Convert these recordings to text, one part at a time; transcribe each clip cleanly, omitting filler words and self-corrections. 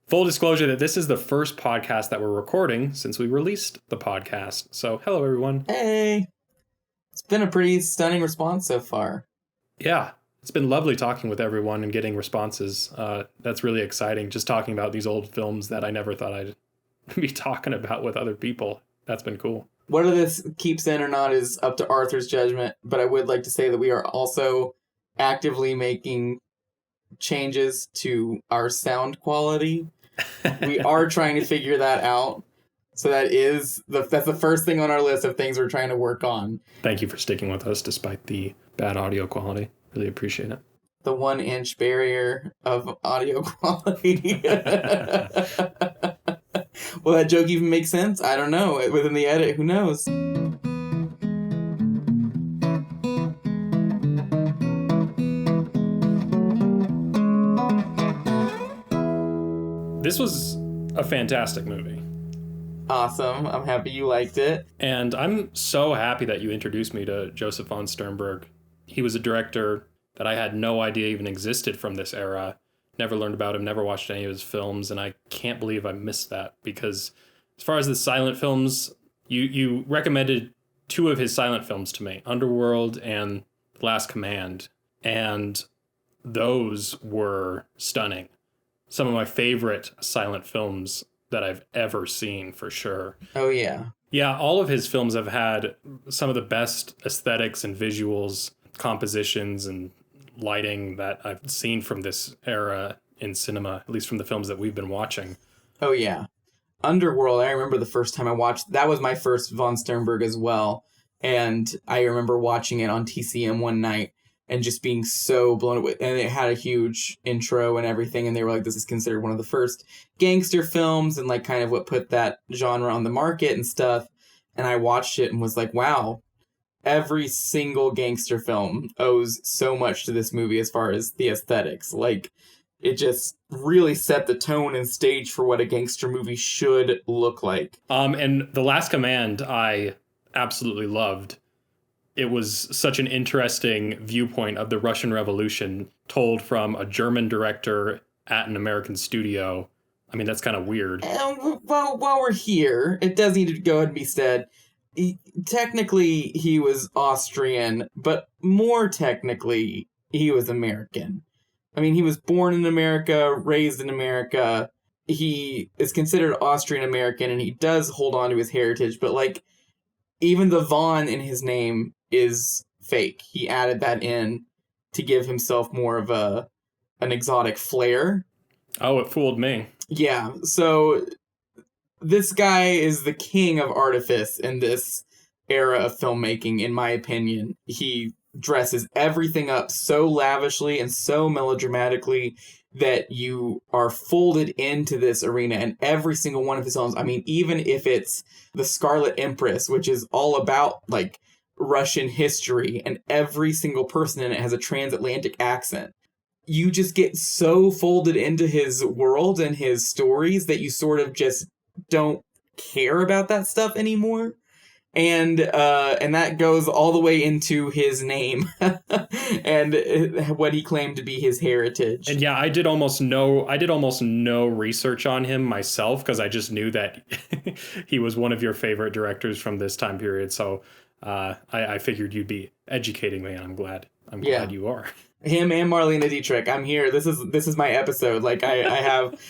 Full disclosure that this is the first podcast that we're recording since we released the podcast. So, hello, everyone. Hey. It's been a pretty stunning response so far. Yeah, it's been lovely talking with everyone and getting responses. That's really exciting. Just talking about these old films that I never thought I'd be talking about with other people. That's been cool. Whether this keeps in or not is up to Arthur's judgment, but I would like to say that we are also actively making changes to our sound quality. We are trying to figure that out. So that's the first thing on our list of things we're trying to work on. Thank you for sticking with us despite the bad audio quality. Really appreciate it. The 1-inch barrier of audio quality. Will that joke even make sense? I don't know. Within the edit, who knows? This was a fantastic movie. Awesome. I'm happy you liked it. And I'm so happy that you introduced me to Joseph von Sternberg. He was a director that I had no idea even existed from this era. Never learned about him, never watched any of his films, and I can't believe I missed that because as far as the silent films, you recommended two of his silent films to me, Underworld and The Last Command, and those were stunning. Some of my favorite silent films that I've ever seen, for sure. Oh, yeah. Yeah, all of his films have had some of the best aesthetics and visuals, compositions and lighting that I've seen from this era in cinema, at least from the films that we've been watching. Oh, yeah. Underworld, I remember the first time I watched, that was my first von Sternberg as well. And I remember watching it on TCM one night and just being so blown away. And it had a huge intro and everything. And they were like, this is considered one of the first gangster films and like kind of what put that genre on the market and stuff. And I watched it and was like, wow, every single gangster film owes so much to this movie as far as the aesthetics. Like, it just really set the tone and stage for what a gangster movie should look like. And The Last Command, I absolutely loved. It was such an interesting viewpoint of the Russian Revolution told from a German director at an American studio. I mean, that's kind of weird. While we're here, it does need to go ahead and be said, technically he was Austrian, but more technically he was American. I mean, he was born in America, raised in America. He is considered Austrian American, and he does hold on to his heritage, but like, even the Von in his name is fake. He added that in to give himself more of an exotic flair. Oh, it fooled me. Yeah, so this guy is the king of artifice in this era of filmmaking, in my opinion. He dresses everything up so lavishly and so melodramatically that you are folded into this arena, and every single one of his films, I mean, even if it's The Scarlet Empress, which is all about, like, Russian history, and every single person in it has a transatlantic accent, you just get so folded into his world and his stories that you sort of just don't care about that stuff anymore. And that goes all the way into his name and what he claimed to be his heritage. And yeah, I did almost no research on him myself because I just knew that he was one of your favorite directors from this time period. So I figured you'd be educating me, and I'm glad you are. Him and Marlena Dietrich. I'm here. This is my episode. Like I have,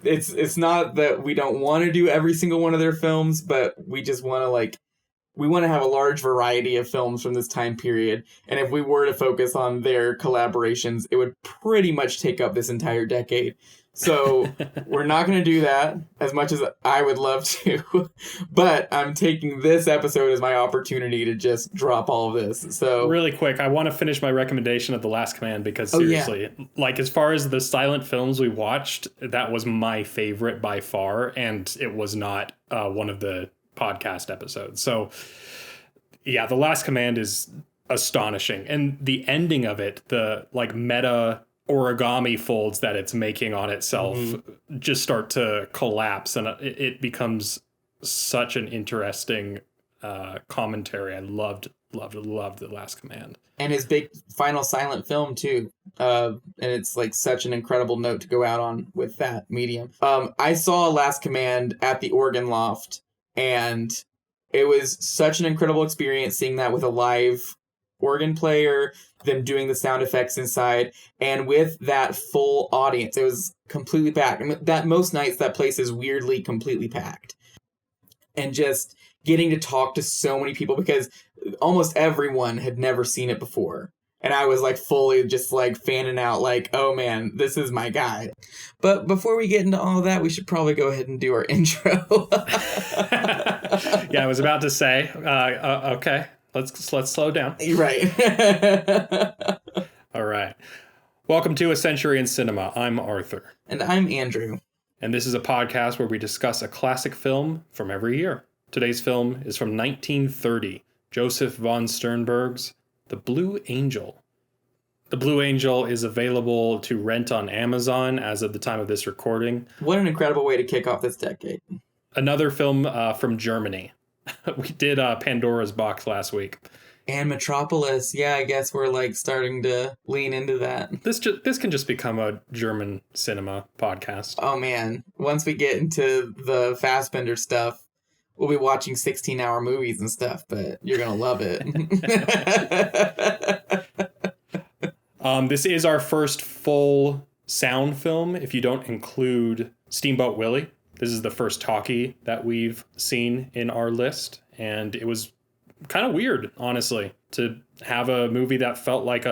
it's not that we don't want to do every single one of their films, but we just want to we want to have a large variety of films from this time period. And if we were to focus on their collaborations, it would pretty much take up this entire decade. So we're not going to do that as much as I would love to. But I'm taking this episode as my opportunity to just drop all of this. So really quick, I want to finish my recommendation of The Last Command because seriously, like as far as the silent films we watched, that was my favorite by far. And it was not one of the podcast episodes. So yeah, The Last Command is astonishing. And the ending of it, the like meta origami folds that it's making on itself just start to collapse, and it becomes such an interesting commentary. I loved loved The Last Command. And his big final silent film, too. And it's like such an incredible note to go out on with that medium. I saw Last Command at the Organ Loft, and it was such an incredible experience seeing that with a live organ player, them doing the sound effects inside, and with that full audience. It was completely packed. I mean, that most nights that place is weirdly completely packed. And just getting to talk to so many people, because almost everyone had never seen it before. And I was like fully just like fanning out like, oh man, this is my guy. But before we get into all that, we should probably go ahead and do our intro. Yeah, I was about to say, okay, let's slow down. Right. All right. Welcome to A Century in Cinema. I'm Arthur. And I'm Andrew. And this is a podcast where we discuss a classic film from every year. Today's film is from 1930, Joseph von Sternberg's The Blue Angel. The Blue Angel is available to rent on Amazon as of the time of this recording. What an incredible way to kick off this decade. Another film from Germany. We did Pandora's Box last week. And Metropolis. Yeah, I guess we're like starting to lean into that. This can just become a German cinema podcast. Oh man, once we get into the Fassbender stuff, we'll be watching 16-hour movies and stuff, but you're going to love it. This is our first full sound film, if you don't include Steamboat Willie. This is the first talkie that we've seen in our list, and it was kind of weird, honestly, to have a movie that felt like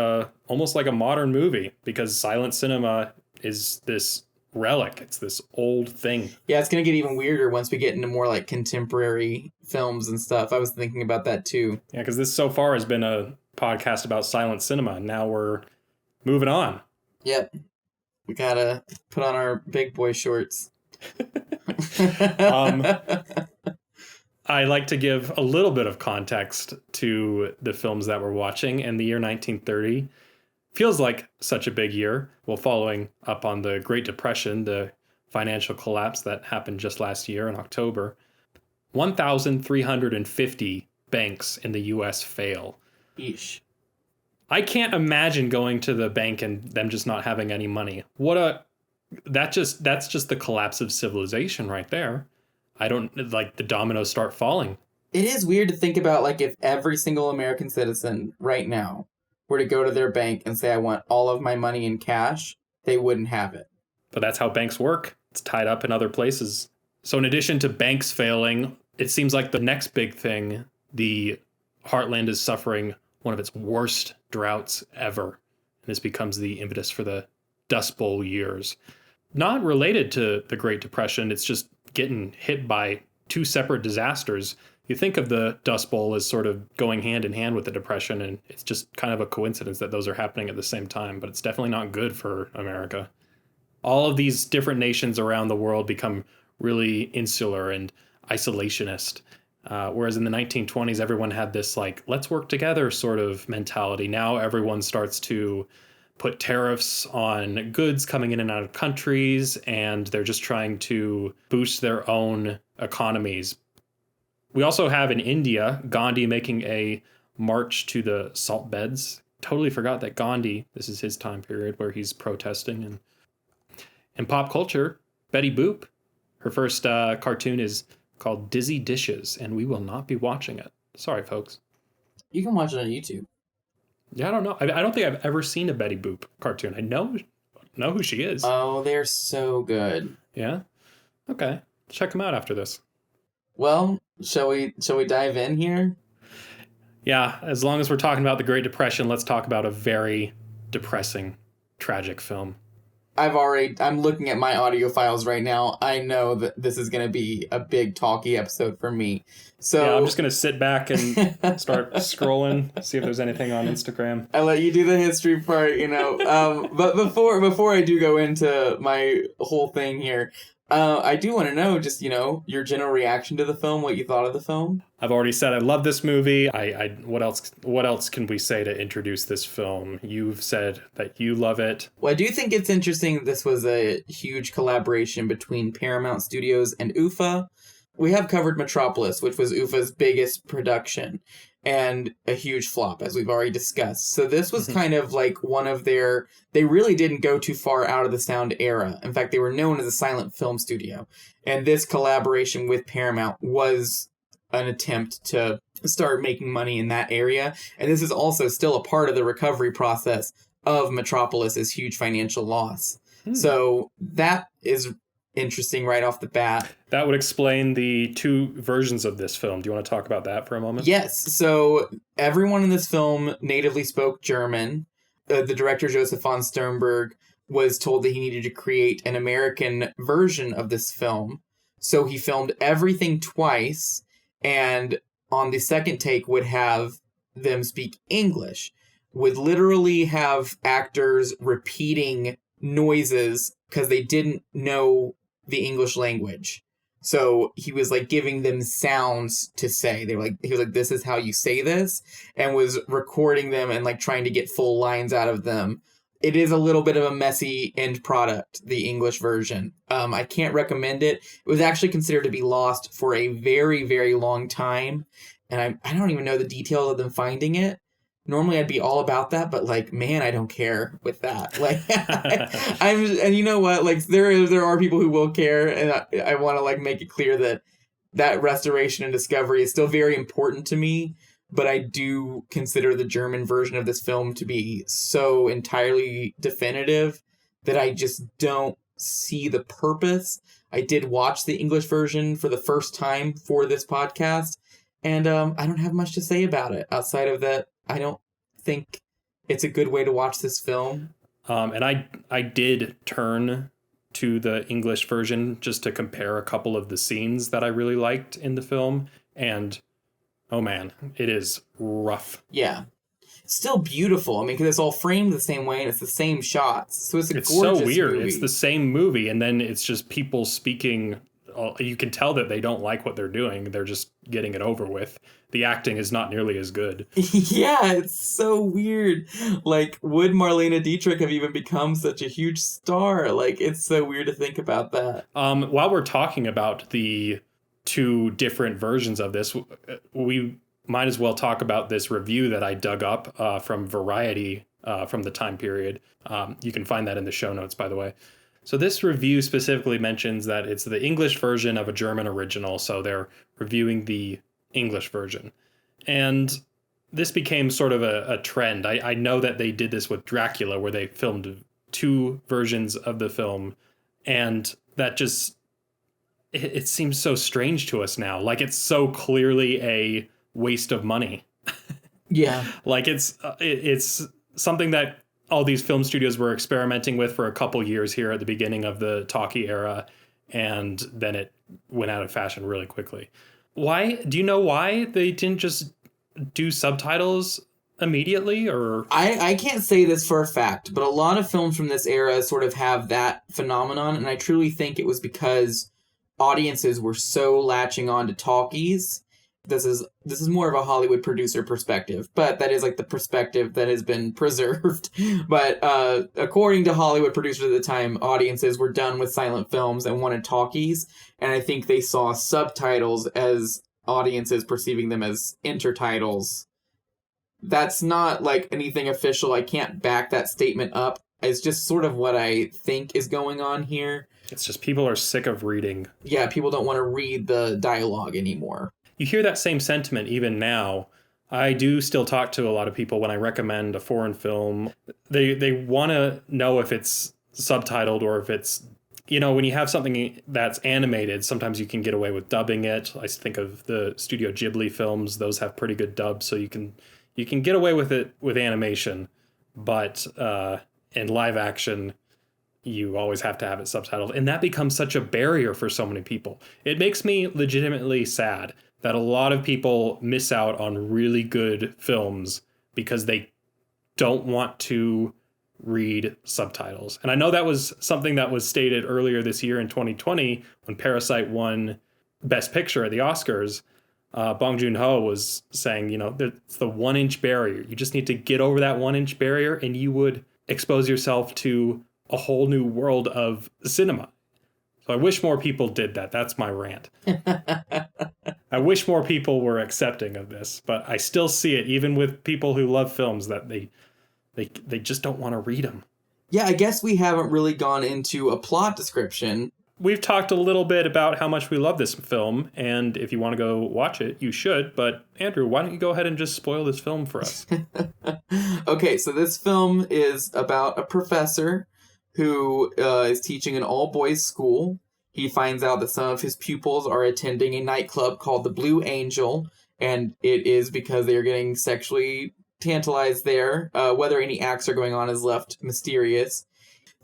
almost like a modern movie, because silent cinema is this relic. It's this old thing. Yeah, it's going to get even weirder once we get into more like contemporary films and stuff. I was thinking about that too. Yeah, because this so far has been a podcast about silent cinema. Now we're moving on. Yep. We got to put on our big boy shorts. I like to give a little bit of context to the films that we're watching, and the year 1930 feels like such a big year. Well, following up on the Great Depression, the financial collapse that happened just last year in October, 1,350 banks in the U.S. fail. Eesh. I can't imagine going to the bank and them just not having any money. That's just the collapse of civilization right there. I don't like the dominoes start falling. It is weird to think about, like, if every single American citizen right now were to go to their bank and say, I want all of my money in cash, they wouldn't have it. But that's how banks work. It's tied up in other places. So in addition to banks failing, it seems like the next big thing, the heartland is suffering one of its worst droughts ever. And this becomes the impetus for the Dust Bowl years. Not related to the Great Depression, it's just getting hit by two separate disasters. You think of the Dust Bowl as sort of going hand in hand with the Depression, and it's just kind of a coincidence that those are happening at the same time, but it's definitely not good for America. All of these different nations around the world become really insular and isolationist, whereas in the 1920s, everyone had this, like, let's work together sort of mentality. Now everyone starts to put tariffs on goods coming in and out of countries, and they're just trying to boost their own economies. We also have in India, Gandhi making a march to the salt beds. Totally forgot that Gandhi, this is his time period where he's protesting. And in pop culture, Betty Boop, her first cartoon is called Dizzy Dishes, and we will not be watching it. Sorry, folks. You can watch it on YouTube. Yeah, I don't know. I don't think I've ever seen a Betty Boop cartoon. I know who she is. Oh, they're so good. Yeah? Okay. Check them out after this. Well, shall we dive in here? Yeah, as long as we're talking about the Great Depression, let's talk about a very depressing, tragic film. I'm looking at my audio files right now. I know that this is going to be a big talky episode for me. So yeah, I'm just going to sit back and start scrolling, see if there's anything on Instagram. I let you do the history part, but before I do go into my whole thing here, I do want to know just, your general reaction to the film, what you thought of the film. I've already said I love this movie. What else can we say to introduce this film? You've said that you love it. Well, I do think it's interesting that this was a huge collaboration between Paramount Studios and UFA. we have covered Metropolis, which was UFA's biggest production and a huge flop, as we've already discussed. So this was kind of like one of their... They really didn't go too far out of the sound era. In fact, they were known as a silent film studio. And this collaboration with Paramount was an attempt to start making money in that area. And this is also still a part of the recovery process of Metropolis's huge financial loss. So that is interesting right off the bat. That would explain the two versions of this film. Do you want to talk about that for a moment? Yes. So everyone in this film natively spoke German. The director, Joseph von Sternberg, was told that he needed to create an American version of this film. So he filmed everything twice, and on the second take would have them speak English, would literally have actors repeating noises because they didn't know the English language. So he was like giving them sounds to say. They were like, he was like, this is how you say this, and was recording them and like trying to get full lines out of them. It is a little bit of a messy end product, the English version. I can't recommend it. It was actually considered to be lost for a very, very long time. And I don't even know the details of them finding it. Normally I'd be all about that, but like, man, I don't care with that. Like, and you know what? Like, there are people who will care, and I want to like make it clear that restoration and discovery is still very important to me. But I do consider the German version of this film to be so entirely definitive that I just don't see the purpose. I did watch the English version for the first time for this podcast, and I don't have much to say about it outside of that. I don't think it's a good way to watch this film. And I did turn to the English version just to compare a couple of the scenes that I really liked in the film, and oh man, it is rough. Yeah. It's still beautiful. I mean, because it's all framed the same way and it's the same shots. So it's gorgeous so weird. movie. It's the same movie, and then it's just people speaking. You can tell that they don't like what they're doing. They're just getting it over with. The acting is not nearly as good. Yeah, it's so weird. Like, would Marlena Dietrich have even become such a huge star? Like, it's so weird to think about that. While we're talking about the two different versions of this, we might as well talk about this review that I dug up from Variety from the time period. You can find that in the show notes, by the way. So this review specifically mentions that it's the English version of a German original, so they're reviewing the English version. And this became sort of a trend. I know that they did this with Dracula, where they filmed two versions of the film, and that just... It seems so strange to us now. Like, it's so clearly a waste of money. Yeah. Like, it's something that all these film studios were experimenting with for a couple years here at the beginning of the talkie era, and then it went out of fashion really quickly. Why? Do you know why they didn't just do subtitles immediately? Or I can't say this for a fact, but a lot of films from this era sort of have that phenomenon, and I truly think it was because audiences were so latching on to talkies. This is more of a Hollywood producer perspective, but that is like the perspective that has been preserved. But according to Hollywood producers at the time, audiences were done with silent films and wanted talkies, and I think they saw subtitles as audiences perceiving them as intertitles. That's not like anything official. I can't back that statement up. It's just sort of what I think is going on here. it's just people are sick of reading. Yeah, people don't want to read the dialogue anymore. You hear that same sentiment even now. I do still talk to a lot of people when I recommend a foreign film. They want to know if it's subtitled or if it's, you know, when you have something that's animated, sometimes you can get away with dubbing it. I think of the Studio Ghibli films. Those have pretty good dubs, so you can get away with it with animation. But in live action, you always have to have it subtitled. And that becomes such a barrier for so many people. It makes me legitimately sad that a lot of people miss out on really good films because they don't want to read subtitles. And I know that was something that was stated earlier this year in 2020 when Parasite won Best Picture at the Oscars. Bong Joon-ho was saying, you know, it's the 1-inch barrier. You just need to get over that 1-inch barrier and you would expose yourself to a whole new world of cinema. So I wish more people did that. That's my rant. I wish more people were accepting of this, but I still see it even with people who love films that they just don't want to read them. Yeah, I guess we haven't really gone into a plot description. We've talked a little bit about how much we love this film, and if you want to go watch it, you should. But Andrew, why don't you go ahead and just spoil this film for us? Okay, so this film is about a professor who is teaching an all-boys school. He finds out that some of his pupils are attending a nightclub called the Blue Angel, and it is because they are getting sexually tantalized there. Whether any acts are going on is left mysterious.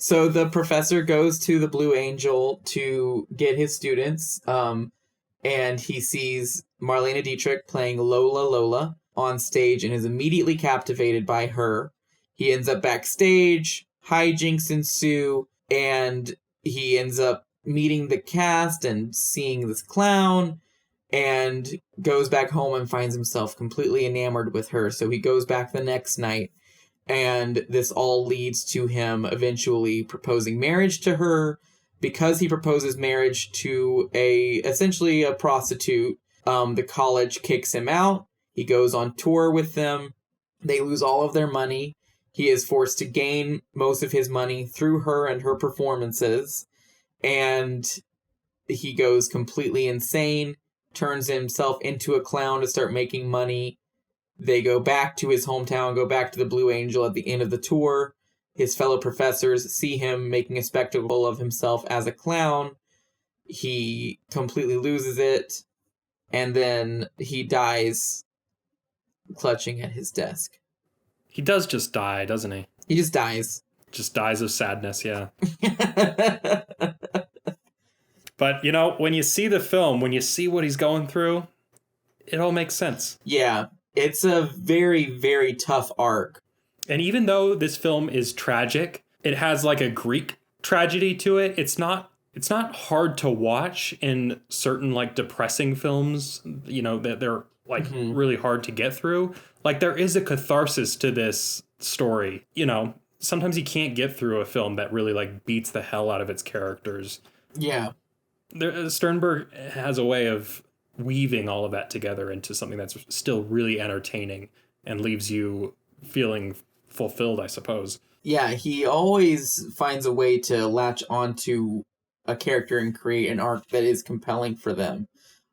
So the professor goes to the Blue Angel to get his students, and he sees Marlena Dietrich playing Lola on stage and is immediately captivated by her. He ends up backstage, hijinks ensue, and he ends up meeting the cast and seeing this clown, and goes back home and finds himself completely enamored with her. So he goes back the next night, and this all leads to him eventually proposing marriage to her. Because he proposes marriage to essentially a prostitute, the college kicks him out. He goes on tour with them. They lose all of their money. He is forced to gain most of his money through her and her performances. And he goes completely insane, turns himself into a clown to start making money. They go back to his hometown, go back to the Blue Angel at the end of the tour. His fellow professors see him making a spectacle of himself as a clown. He completely loses it, and then he dies clutching at his desk. He does just die, doesn't he? He just dies. Just dies of sadness, yeah. But, you know, when you see the film, when you see what he's going through, it all makes sense. Yeah, it's a very, very tough arc. And even though this film is tragic, it has like a Greek tragedy to it. It's not hard to watch in certain like depressing films, you know, that they're like really hard to get through. Like there is a catharsis to this story. You know, sometimes you can't get through a film that really like beats the hell out of its characters. Yeah. Sternberg has a way of weaving all of that together into something that's still really entertaining and leaves you feeling fulfilled, I suppose. Yeah, he always finds a way to latch onto a character and create an arc that is compelling for them.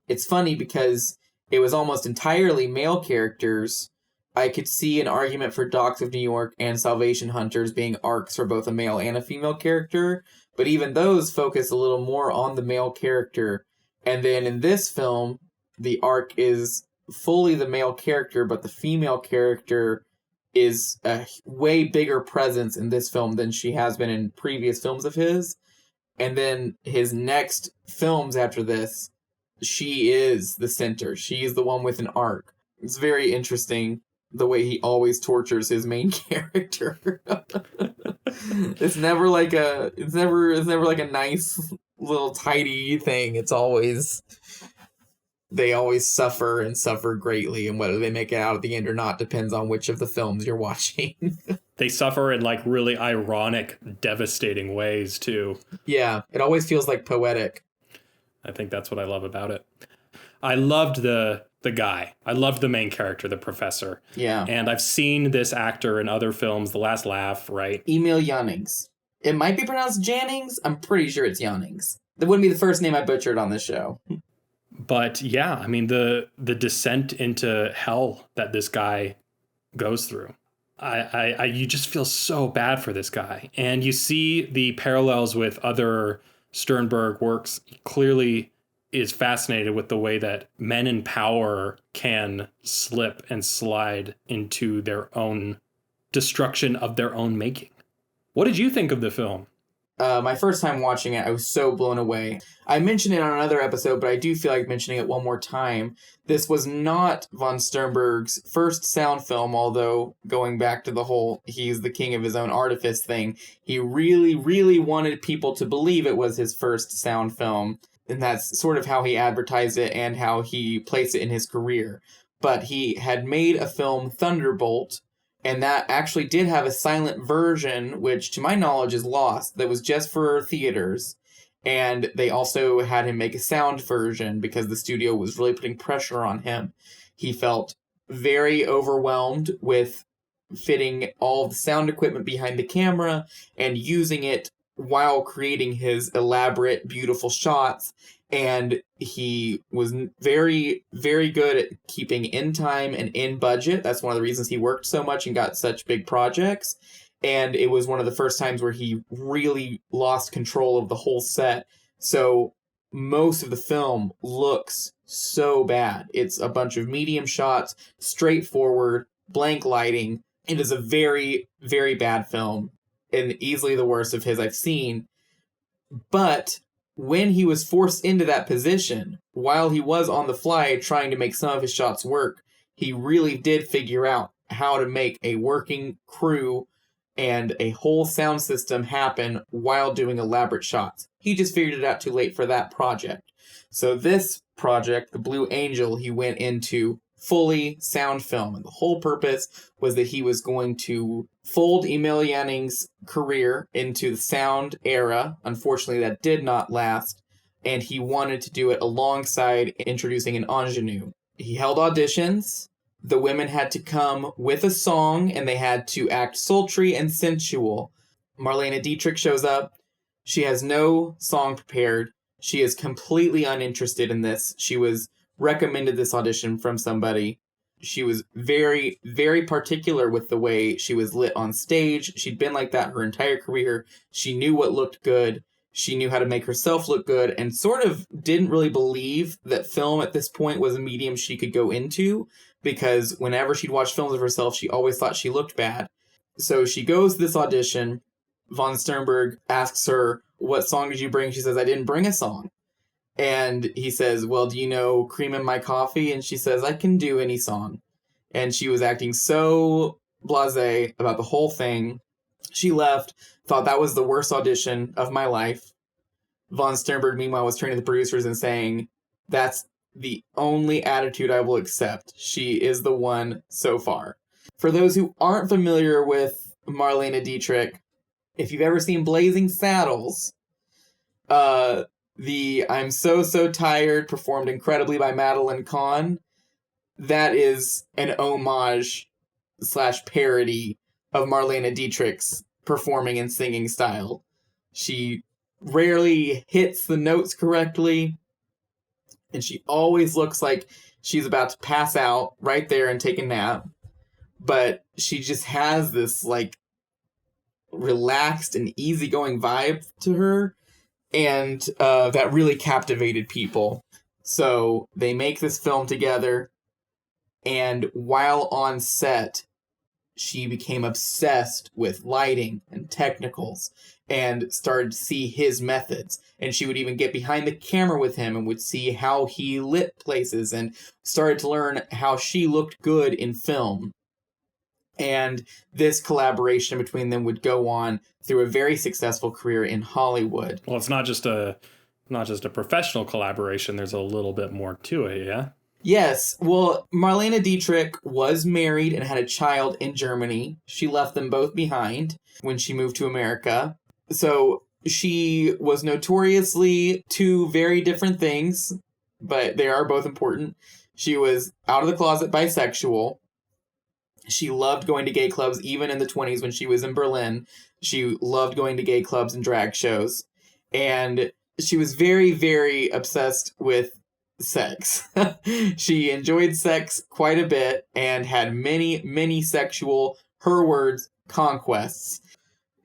It's funny because it was almost entirely male characters. I could see an argument for Dogs of New York and Salvation Hunters being arcs for both a male and a female character, but even those focus a little more on the male character. And then in this film, the arc is fully the male character, but the female character is a way bigger presence in this film than she has been in previous films of his. And then his next films after this, she is the center. She is the one with an arc. It's very interesting the way he always tortures his main character. It's never like a nice little tidy thing. It's always, they always suffer and suffer greatly, and whether they make it out at the end or not depends on which of the films you're watching. They suffer in like really ironic, devastating ways too. Yeah, it always feels like poetic. I think that's what I love about it. I loved the guy. I loved the main character, the professor. Yeah. And I've seen this actor in other films, The Last Laugh, right? Emil Jannings. It might be pronounced Jannings. I'm pretty sure it's Jannings. That wouldn't be the first name I butchered on this show. But yeah, I mean, the descent into hell that this guy goes through. You just feel so bad for this guy. And you see the parallels with other Sternberg works. He clearly is fascinated with the way that men in power can slip and slide into their own destruction of their own making. What did you think of the film? My first time watching it, I was so blown away. I mentioned it on another episode, but I do feel like mentioning it one more time. This was not von Sternberg's first sound film, although going back to the whole he's the king of his own artifice thing, he really, really wanted people to believe it was his first sound film. And that's sort of how he advertised it and how he placed it in his career. But he had made a film, Thunderbolt, and that actually did have a silent version, which to my knowledge is lost, that was just for theaters. And they also had him make a sound version because the studio was really putting pressure on him. He felt very overwhelmed with fitting all of the sound equipment behind the camera and using it while creating his elaborate, beautiful shots. And he was very, very good at keeping in time and in budget. That's one of the reasons he worked so much and got such big projects. And it was one of the first times where he really lost control of the whole set. So most of the film looks so bad. It's a bunch of medium shots, straightforward, blank lighting. It is a very, very bad film, and easily the worst of his I've seen. But when he was forced into that position, while he was on the fly trying to make some of his shots work, he really did figure out how to make a working crew and a whole sound system happen while doing elaborate shots. He just figured it out too late for that project. So this project, The Blue Angel, he went into fully sound film. And the whole purpose was that he was going to fold Emil Yanning's career into the sound era. Unfortunately, that did not last. And he wanted to do it alongside introducing an ingenue. He held auditions. The women had to come with a song, and they had to act sultry and sensual. Marlena Dietrich shows up. She has no song prepared. She is completely uninterested in this. She was recommended this audition from somebody. She was very, very particular with the way she was lit on stage. She'd been like that her entire career. She knew what looked good. She knew how to make herself look good, and sort of didn't really believe that film at this point was a medium she could go into, because whenever she'd watch films of herself, she always thought she looked bad. So she goes to this audition. Von Sternberg asks her, "What song did you bring?" She says, "I didn't bring a song." And he says, "Well, do you know Cream in My Coffee?" And she says, "I can do any song." And she was acting so blasé about the whole thing. She left, thought that was the worst audition of my life. Von Sternberg, meanwhile, was turning to the producers and saying, "That's the only attitude I will accept. She is the one so far." For those who aren't familiar with Marlena Dietrich, if you've ever seen Blazing Saddles, the "I'm So, So Tired" performed incredibly by Madeline Kahn, that is an homage / parody of Marlena Dietrich's performing and singing style. She rarely hits the notes correctly, and she always looks like she's about to pass out right there and take a nap. But she just has this, like, relaxed and easygoing vibe to her, and that really captivated people. So they make this film together, and while on set, she became obsessed with lighting and technicals and started to see his methods. And she would even get behind the camera with him and would see how he lit places and started to learn how she looked good in film. And this collaboration between them would go on through a very successful career in Hollywood. Well, it's not just a professional collaboration. There's a little bit more to it, yeah? Yes. Well, Marlena Dietrich was married and had a child in Germany. She left them both behind when she moved to America. So she was notoriously two very different things, but they are both important. She was out of the closet bisexual. She loved going to gay clubs, even in the 20s when she was in Berlin. She loved going to gay clubs and drag shows. And she was very, very obsessed with sex. She enjoyed sex quite a bit and had many, many sexual, her words, conquests.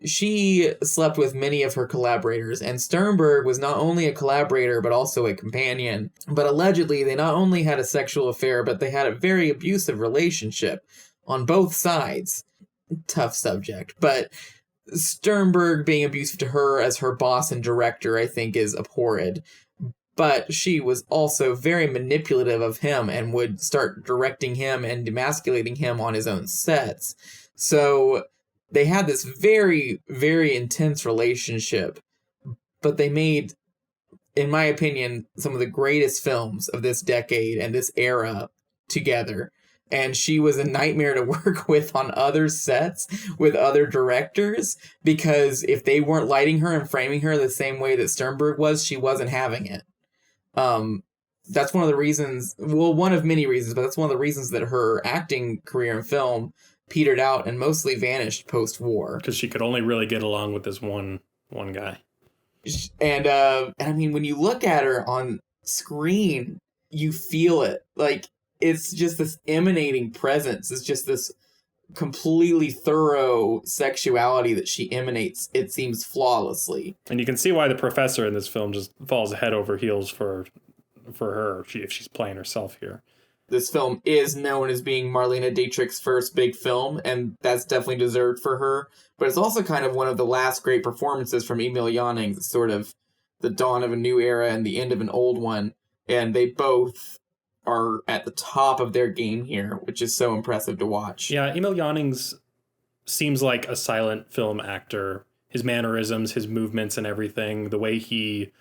She slept with many of her collaborators, and Sternberg was not only a collaborator but also a companion. But allegedly, they not only had a sexual affair, but they had a very abusive relationship on both sides. Tough subject, but Sternberg being abusive to her as her boss and director, I think, is abhorred. But she was also very manipulative of him and would start directing him and demasculating him on his own sets. So they had this very, very intense relationship. But they made, in my opinion, some of the greatest films of this decade and this era together. and she was a nightmare to work with on other sets with other directors, because if they weren't lighting her and framing her the same way that Sternberg was, she wasn't having it. That's one of the reasons, well, one of many reasons, but that's one of the reasons that her acting career in film petered out and mostly vanished post-war. Because she could only really get along with this one guy. And I mean, when you look at her on screen, you feel it. Like, it's just this emanating presence. It's just this completely thorough sexuality that she emanates, it seems, flawlessly. And you can see why the professor in this film just falls head over heels for her if she's playing herself here. This film is known as being Marlena Dietrich's first big film, and that's definitely deserved for her. But it's also kind of one of the last great performances from Emil Jannings. It's sort of the dawn of a new era and the end of an old one. And they both are at the top of their game here, which is so impressive to watch. Yeah, Emil Jannings seems like a silent film actor. His mannerisms, his movements and everything, the way he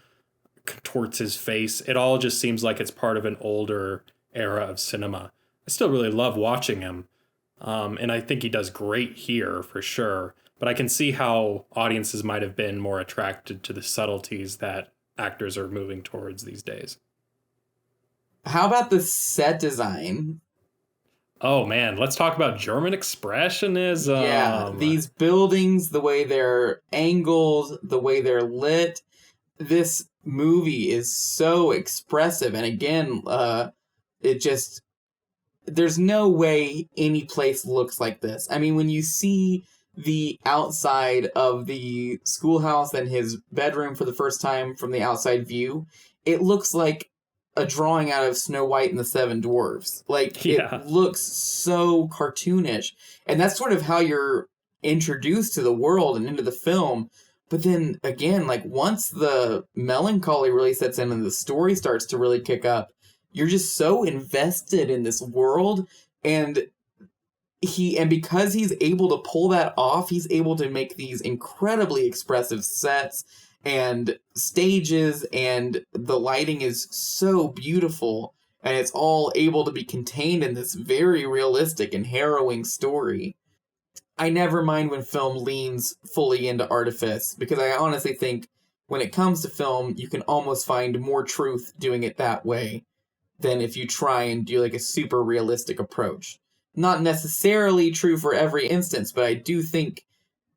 contorts his face, it all just seems like it's part of an older era of cinema. I still really love watching him. And I think he does great here for sure. But I can see how audiences might have been more attracted to the subtleties that actors are moving towards these days. How about the set design? Oh man, let's talk about German expressionism. Yeah, these buildings, the way they're angled, the way they're lit. This movie is so expressive. And again, there's no way any place looks like this. I mean, when you see the outside of the schoolhouse and his bedroom for the first time from the outside view, it looks like a drawing out of Snow White and the Seven Dwarfs. Like, yeah. It looks so cartoonish. And that's sort of how you're introduced to the world and into the film. But then, again, like, once the melancholy really sets in and the story starts to really kick up, you're just so invested in this world. And because he's able to pull that off, he's able to make these incredibly expressive sets and stages, and the lighting is so beautiful, and it's all able to be contained in this very realistic and harrowing story. I never mind when film leans fully into artifice, because I honestly think when it comes to film, you can almost find more truth doing it that way than if you try and do like a super realistic approach. Not necessarily true for every instance, but I do think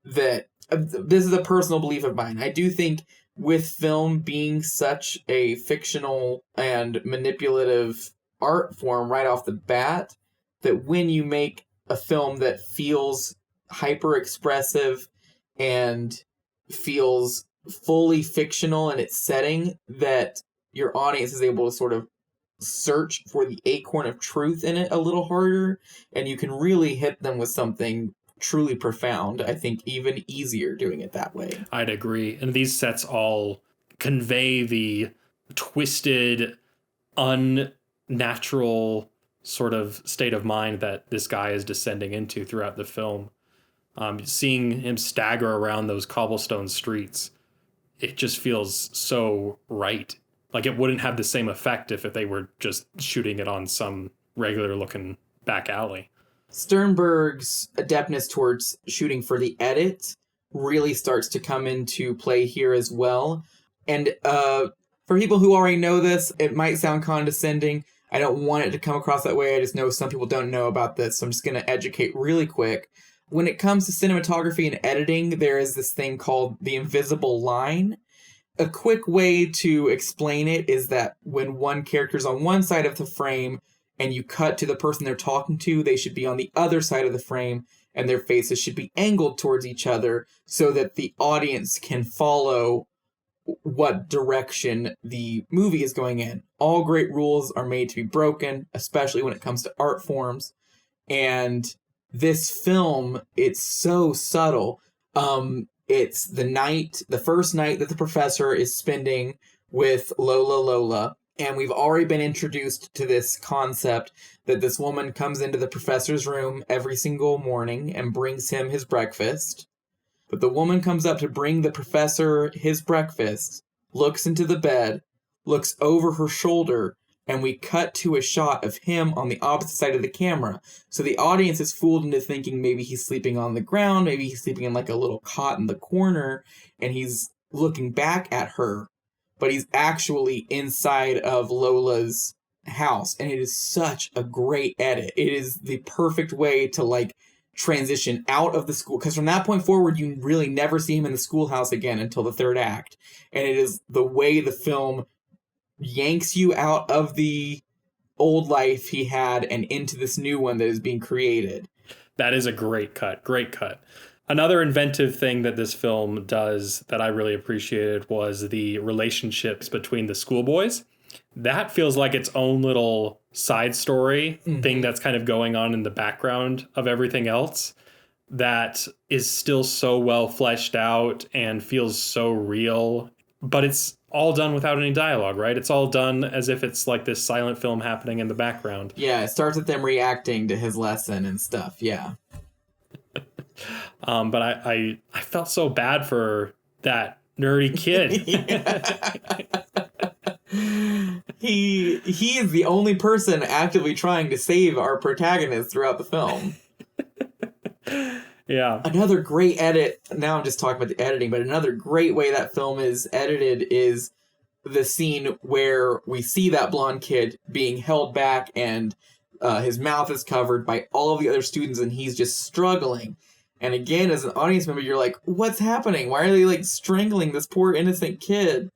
that this is a personal belief of mine. I do think with film being such a fictional and manipulative art form right off the bat, that when you make a film that feels hyper expressive and feels fully fictional in its setting, that your audience is able to sort of search for the acorn of truth in it a little harder, and you can really hit them with something truly profound. I think even easier doing it that way. I'd agree. And these sets all convey the twisted, unnatural sort of state of mind that this guy is descending into throughout the film. Seeing him stagger around those cobblestone streets, it just feels so right. Like it wouldn't have the same effect if they were just shooting it on some regular looking back alley. Sternberg's adeptness towards shooting for the edit really starts to come into play here as well. And for people who already know this, it might sound condescending. I don't want it to come across that way. I just know some people don't know about this, so I'm just going to educate really quick. When it comes to cinematography and editing, there is this thing called the invisible line. A quick way to explain it is that when one character's on one side of the frame and you cut to the person they're talking to, they should be on the other side of the frame and their faces should be angled towards each other so that the audience can follow what direction the movie is going in. All great rules are made to be broken, especially when it comes to art forms. And this film, it's so subtle. It's the first night that the professor is spending with Lola. And we've already been introduced to this concept that this woman comes into the professor's room every single morning and brings him his breakfast. But the woman comes up to bring the professor his breakfast, looks into the bed, looks over her shoulder, and we cut to a shot of him on the opposite side of the camera. So the audience is fooled into thinking maybe he's sleeping on the ground, maybe he's sleeping in like a little cot in the corner, and he's looking back at her, but he's actually inside of Lola's house. And it is such a great edit. It is the perfect way to like transition out of the school, because from that point forward you really never see him in the schoolhouse again until the third act. And it is the way the film yanks you out of the old life he had and into this new one that is being created. That is a great cut. Great cut. Another inventive thing that this film does that I really appreciated was the relationships between the schoolboys. That feels like its own little side story thing that's kind of going on in the background of everything else that is still so well fleshed out and feels so real. But it's all done without any dialogue, right? It's all done as if it's like this silent film happening in the background. Yeah, it starts with them reacting to his lesson and stuff, yeah. But I felt so bad for that nerdy kid. He is the only person actively trying to save our protagonist throughout the film. Yeah. Another great edit, now I'm just talking about the editing, but another great way that film is edited is the scene where we see that blonde kid being held back and his mouth is covered by all of the other students and he's just struggling. And again, as an audience member, you're like, what's happening? Why are they like strangling this poor innocent kid?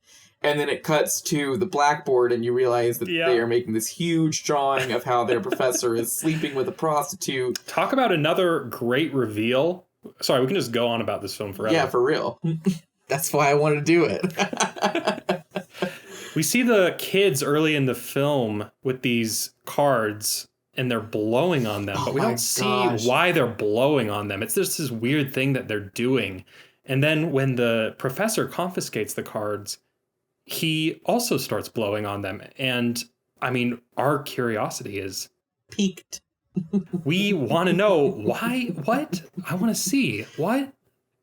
And then it cuts to the blackboard and you realize that they are making this huge drawing of how their professor is sleeping with a prostitute. Talk about another great reveal. Sorry, we can just go on about this film forever. Yeah, for real. That's why I wanted to do it. We see the kids early in the film with these cards and they're blowing on them, but we don't see why they're blowing on them. It's just this weird thing that they're doing. And then when the professor confiscates the cards, he also starts blowing on them. And I mean, our curiosity is piqued. We want to know why, what? I want to see what?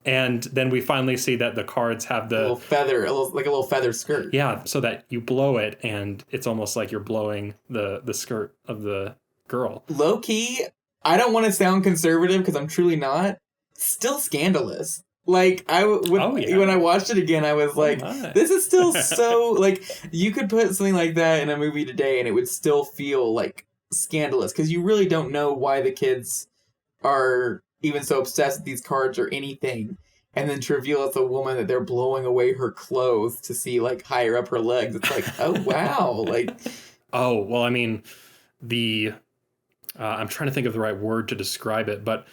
And then we finally see that the cards have the little feather, like a little feather skirt. Yeah, so that you blow it and it's almost like you're blowing the skirt of the girl. Low key, I don't want to sound conservative because I'm truly not. Still scandalous. Like, when I watched it again, I was like, this is still so, like, you could put something like that in a movie today and it would still feel, like, scandalous. Because you really don't know why the kids are even so obsessed with these cards or anything. And then to reveal as a woman that they're blowing away her clothes to see, like, higher up her legs. It's like, oh, wow. Like, oh, well, I mean, I'm trying to think of the right word to describe it, but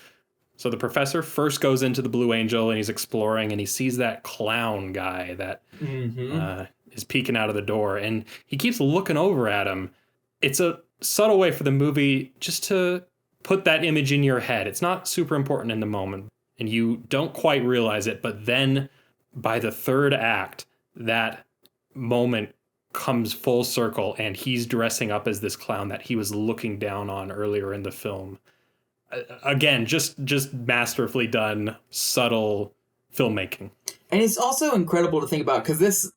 so the professor first goes into the Blue Angel and he's exploring and he sees that clown guy that is peeking out of the door and he keeps looking over at him. It's a subtle way for the movie just to put that image in your head. It's not super important in the moment and you don't quite realize it, but then by the third act, that moment comes full circle and he's dressing up as this clown that he was looking down on earlier in the film. Again, just masterfully done, subtle filmmaking. And it's also incredible to think about because this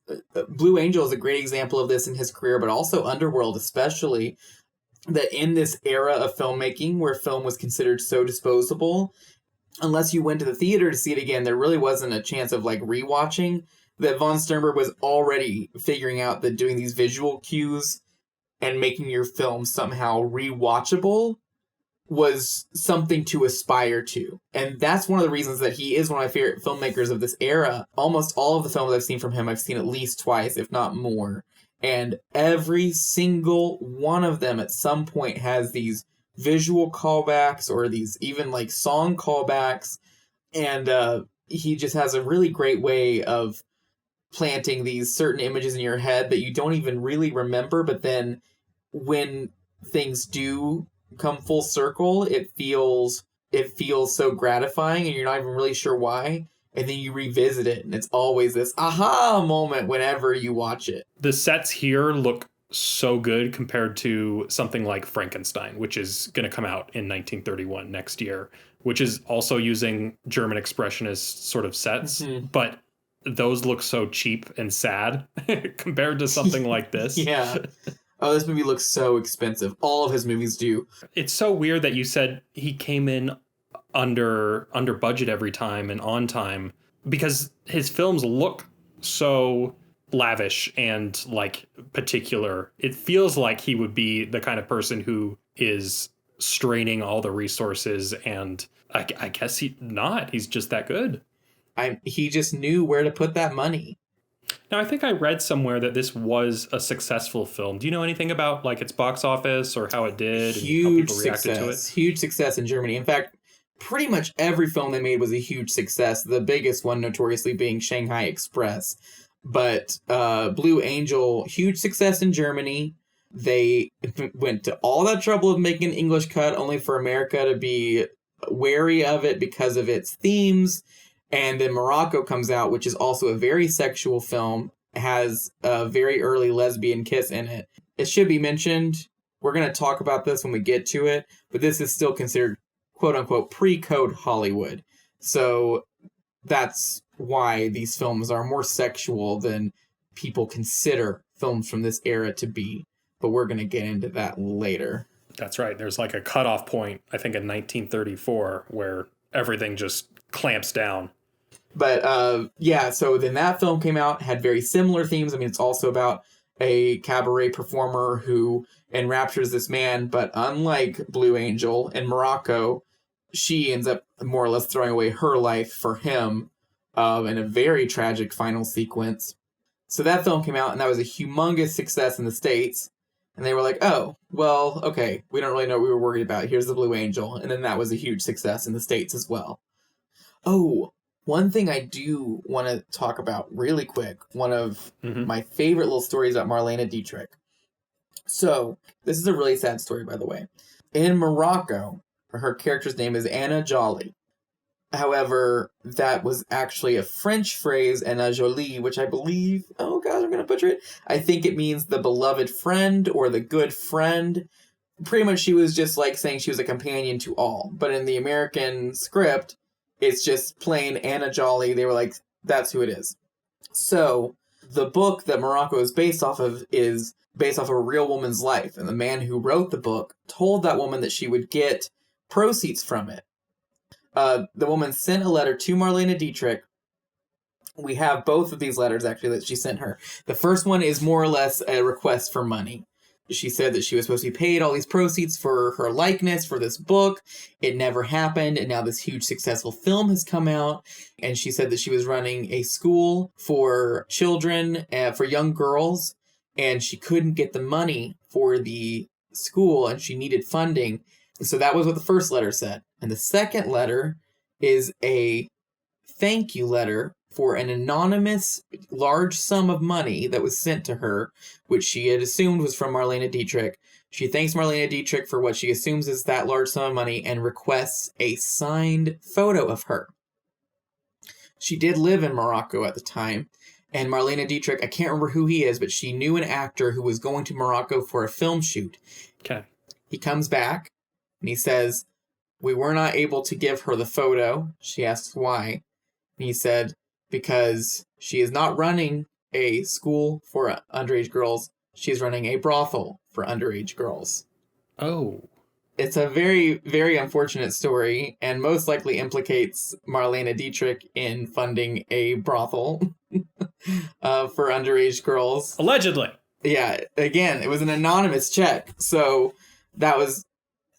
Blue Angel is a great example of this in his career, but also Underworld especially, that in this era of filmmaking where film was considered so disposable, unless you went to the theater to see it again, there really wasn't a chance of like rewatching, that von Sternberg was already figuring out that doing these visual cues and making your film somehow rewatchable was something to aspire to. And that's one of the reasons that he is one of my favorite filmmakers of this era. Almost all of the films I've seen from him, I've seen at least twice, if not more. And every single one of them at some point has these visual callbacks or these even like song callbacks. And he just has a really great way of planting these certain images in your head that you don't even really remember. But then when things do come full circle, it feels so gratifying and you're not even really sure why, and then you revisit it and it's always this aha moment whenever you watch it. The sets here look so good compared to something like Frankenstein, which is going to come out in 1931 next year, which is also using German expressionist sort of sets, but those look so cheap and sad compared to something like this. Yeah. Oh, this movie looks so expensive. All of his movies do. It's so weird that you said he came in under budget every time and on time, because his films look so lavish and like particular. It feels like he would be the kind of person who is straining all the resources, and I guess he's just that good. He just knew where to put that money. Now, I think I read somewhere that this was a successful film. Do you know anything about like its box office or how it did and how people reacted to it? Huge success in Germany. In fact, pretty much every film they made was a huge success. The biggest one notoriously being Shanghai Express. But Blue Angel, huge success in Germany. They went to all that trouble of making an English cut only for America to be wary of it because of its themes. And then Morocco comes out, which is also a very sexual film, has a very early lesbian kiss in it. It should be mentioned, we're going to talk about this when we get to it, but this is still considered, quote-unquote, pre-code Hollywood. So that's why these films are more sexual than people consider films from this era to be. But we're going to get into that later. That's right. There's like a cutoff point, I think, in 1934, where everything just clamps down. But yeah, so then that film came out, had very similar themes. I mean, it's also about a cabaret performer who enraptures this man, but unlike Blue Angel in Morocco, she ends up more or less throwing away her life for him in a very tragic final sequence. So that film came out, and that was a humongous success in the States. And they were like, oh, well, okay, we don't really know what we were worried about. Here's the Blue Angel. And then that was a huge success in the States as well. Oh, one thing I do want to talk about really quick, one of my favorite little stories about Marlena Dietrich. So, this is a really sad story, by the way. In Morocco, her character's name is Anna Jolie. However, that was actually a French phrase, Anna Jolie, which I believe, oh God, I'm going to butcher it. I think it means the beloved friend or the good friend. Pretty much she was just like saying she was a companion to all. But in the American script, it's just plain Anna Jolie. They were like, that's who it is. So the book that Morocco is based off of is based off of a real woman's life. And the man who wrote the book told that woman that she would get proceeds from it. The woman sent a letter to Marlena Dietrich. We have both of these letters, actually, that she sent her. The first one is more or less a request for money. She said that she was supposed to be paid all these proceeds for her likeness for this book. It never happened, and now this huge successful film has come out. And she said that she was running a school for children, for young girls, and she couldn't get the money for the school, and she needed funding. So that was what the first letter said. And the second letter is a thank you letter for an anonymous large sum of money that was sent to her, which she had assumed was from Marlena Dietrich. She thanks Marlena Dietrich for what she assumes is that large sum of money and requests a signed photo of her. She did live in Morocco at the time, and Marlena Dietrich, I can't remember who he is, but she knew an actor who was going to Morocco for a film shoot. Okay. He comes back, and he says, we were not able to give her the photo. She asks why. And he said, because she is not running a school for underage girls. She's running a brothel for underage girls. Oh. It's a very, very unfortunate story, and most likely implicates Marlena Dietrich in funding a brothel for underage girls. Allegedly. Yeah, again, it was an anonymous check, so that was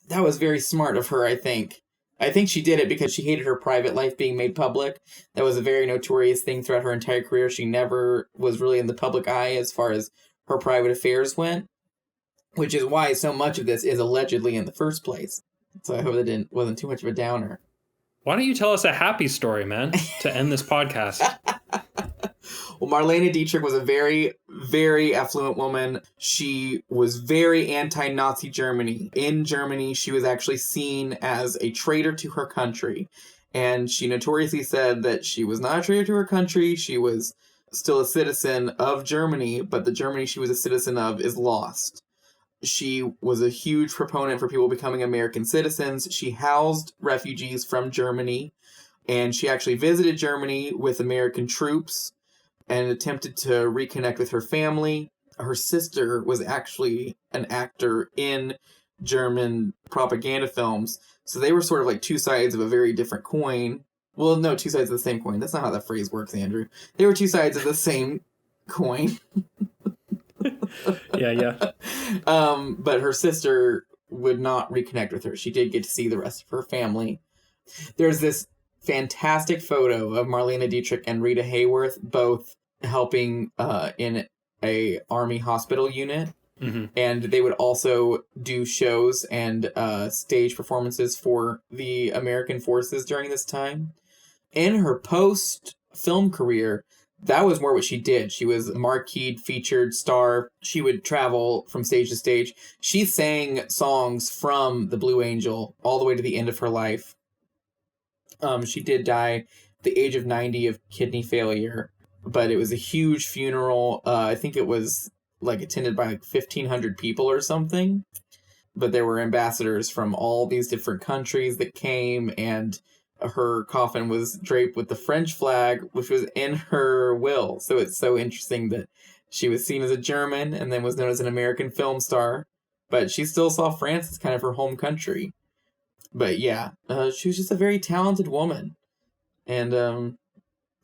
very smart of her, I think. I think she did it because she hated her private life being made public. That was a very notorious thing throughout her entire career. She never was really in the public eye as far as her private affairs went, which is why so much of this is allegedly in the first place. So I hope that wasn't too much of a downer. Why don't you tell us a happy story, man, to end this podcast? Well, Marlena Dietrich was a very, very affluent woman. She was very anti-Nazi Germany. In Germany, she was actually seen as a traitor to her country. And she notoriously said that she was not a traitor to her country. She was still a citizen of Germany, but the Germany she was a citizen of is lost. She was a huge proponent for people becoming American citizens. She housed refugees from Germany, and she actually visited Germany with American troops and attempted to reconnect with her family. her sister was actually an actor in German propaganda films. So they were sort of like two sides of a very different coin. Well, no, two sides of the same coin. That's not how that phrase works, Andrew. They were two sides of the same coin. Yeah. But her sister would not reconnect with her. She did get to see the rest of her family. There's this fantastic photo of Marlena Dietrich and Rita Hayworth both helping in a army hospital unit. Mm-hmm. And they would also do shows and stage performances for the American forces during this time. In her post-film career, that was more what she did. She was a marquee featured star. She would travel from stage to stage. She sang songs from The Blue Angel all the way to the end of her life. She did die at the age of 90 of kidney failure, but it was a huge funeral. I think it was like attended by like 1,500 people or something. But there were ambassadors from all these different countries that came, and her coffin was draped with the French flag, which was in her will. So it's so interesting that she was seen as a German and then was known as an American film star, but she still saw France as kind of her home country. But yeah, she was just a very talented woman. And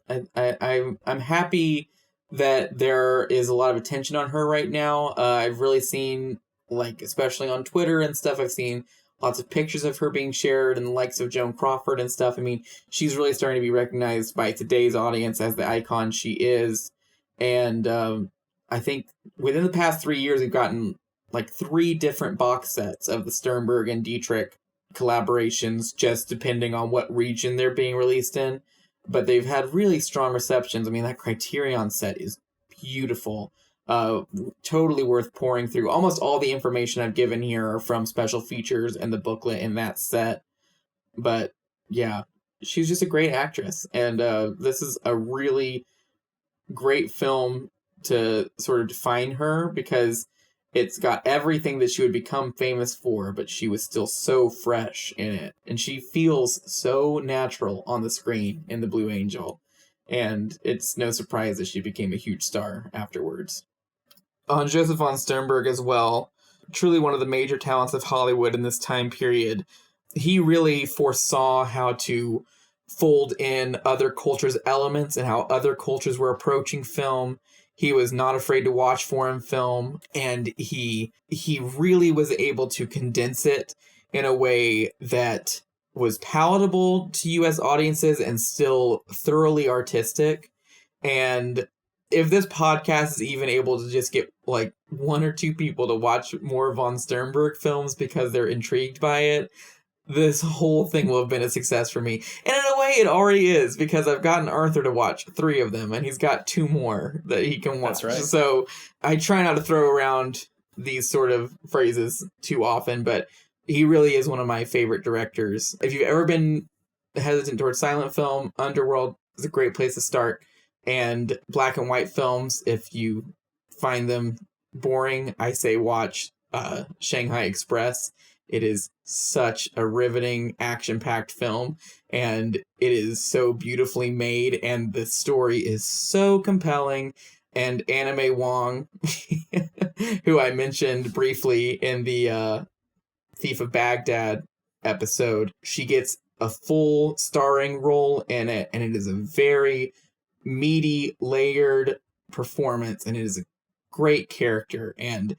I'm happy that there is a lot of attention on her right now. I've really seen, like, especially on Twitter and stuff, I've seen lots of pictures of her being shared and the likes of Joan Crawford and stuff. I mean, she's really starting to be recognized by today's audience as the icon she is. And I think within the past 3 years, we've gotten like 3 different box sets of the Sternberg and Dietrich collaborations, just depending on what region they're being released in. But they've had really strong receptions. I mean, that Criterion set is beautiful. Totally worth pouring through. Almost all the information I've given here are from special features and the booklet in that set. But yeah, she's just a great actress. And this is a really great film to sort of define her, because it's got everything that she would become famous for, but she was still so fresh in it. And she feels so natural on the screen in The Blue Angel. And it's no surprise that she became a huge star afterwards. On Joseph von Sternberg as well, truly one of the major talents of Hollywood in this time period. He really foresaw how to fold in other cultures' elements and how other cultures were approaching film. He was not afraid to watch foreign film, and he really was able to condense it in a way that was palatable to U.S. audiences and still thoroughly artistic. And if this podcast is even able to just get like 1 or 2 people to watch more von Sternberg films because they're intrigued by it, this whole thing will have been a success for me. And in a way, it already is, because I've gotten Arthur to watch 3 of them, and he's got 2 more that he can watch. That's right. So I try not to throw around these sort of phrases too often, but he really is one of my favorite directors. If you've ever been hesitant towards silent film, Underworld is a great place to start. And black and white films, if you find them boring, I say watch Shanghai Express. It is such a riveting, action-packed film, and it is so beautifully made, and the story is so compelling. And Anna May Wong, who I mentioned briefly in the Thief of Baghdad episode, she gets a full starring role in it, and it is a very meaty, layered performance, and it is a great character. And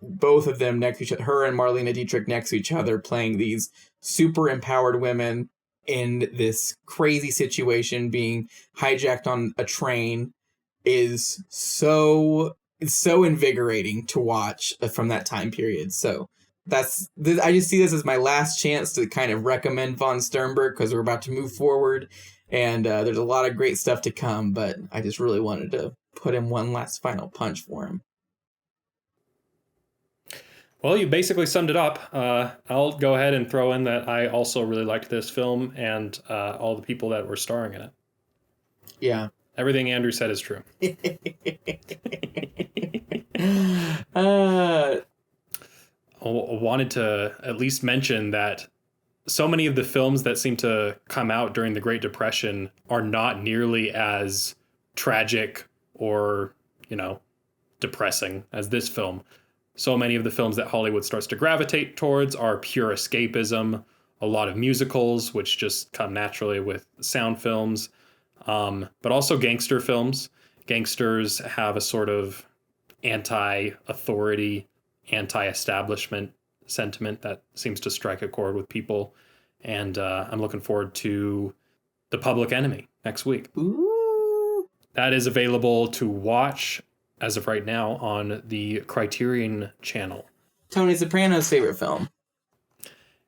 both of them next to each other, her and Marlena Dietrich next to each other, playing these super empowered women in this crazy situation, being hijacked on a train, is so invigorating to watch from that time period. So I just see this as my last chance to kind of recommend von Sternberg, because we're about to move forward, and there's a lot of great stuff to come, but I just really wanted to put in one last final punch for him. Well, you basically summed it up. I'll go ahead and throw in that I also really liked this film and all the people that were starring in it. Yeah. Everything Andrew said is true. I wanted to at least mention that so many of the films that seem to come out during the Great Depression are not nearly as tragic or, depressing as this film. So many of the films that Hollywood starts to gravitate towards are pure escapism, a lot of musicals, which just come naturally with sound films, but also gangster films. Gangsters have a sort of anti-authority, anti-establishment sentiment that seems to strike a chord with people. And I'm looking forward to The Public Enemy next week. Ooh. That is available to watch as of right now on the Criterion channel. Tony Soprano's favorite film.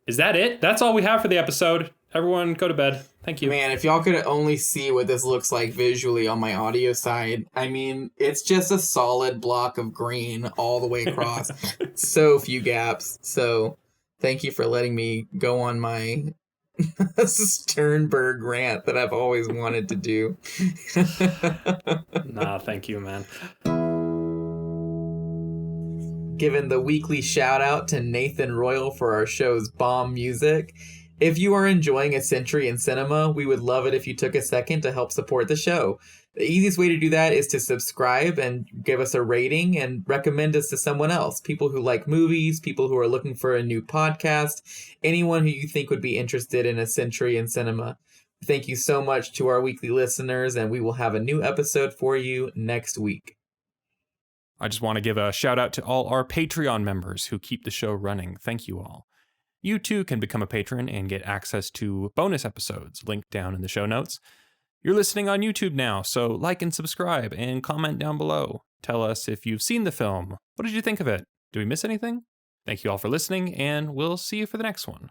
Is that it? That's all we have for the episode. Everyone go to bed. Thank you. Man, if y'all could only see what this looks like visually on my audio side, I mean, it's just a solid block of green all the way across. So few gaps. So thank you for letting me go on my Sternberg rant that I've always wanted to do. Nah, thank you, man. Given the weekly shout out to Nathan Royal for our show's bomb music. If you are enjoying A Century in Cinema, we would love it if you took a second to help support the show. The easiest way to do that is to subscribe and give us a rating and recommend us to someone else. People who like movies, people who are looking for a new podcast, anyone who you think would be interested in A Century in Cinema. Thank you so much to our weekly listeners, and we will have a new episode for you next week. I just want to give a shout out to all our Patreon members who keep the show running. Thank you all. You too can become a patron and get access to bonus episodes linked down in the show notes. You're listening on YouTube now, so like and subscribe and comment down below. Tell us if you've seen the film. What did you think of it? Did we miss anything? Thank you all for listening, and we'll see you for the next one.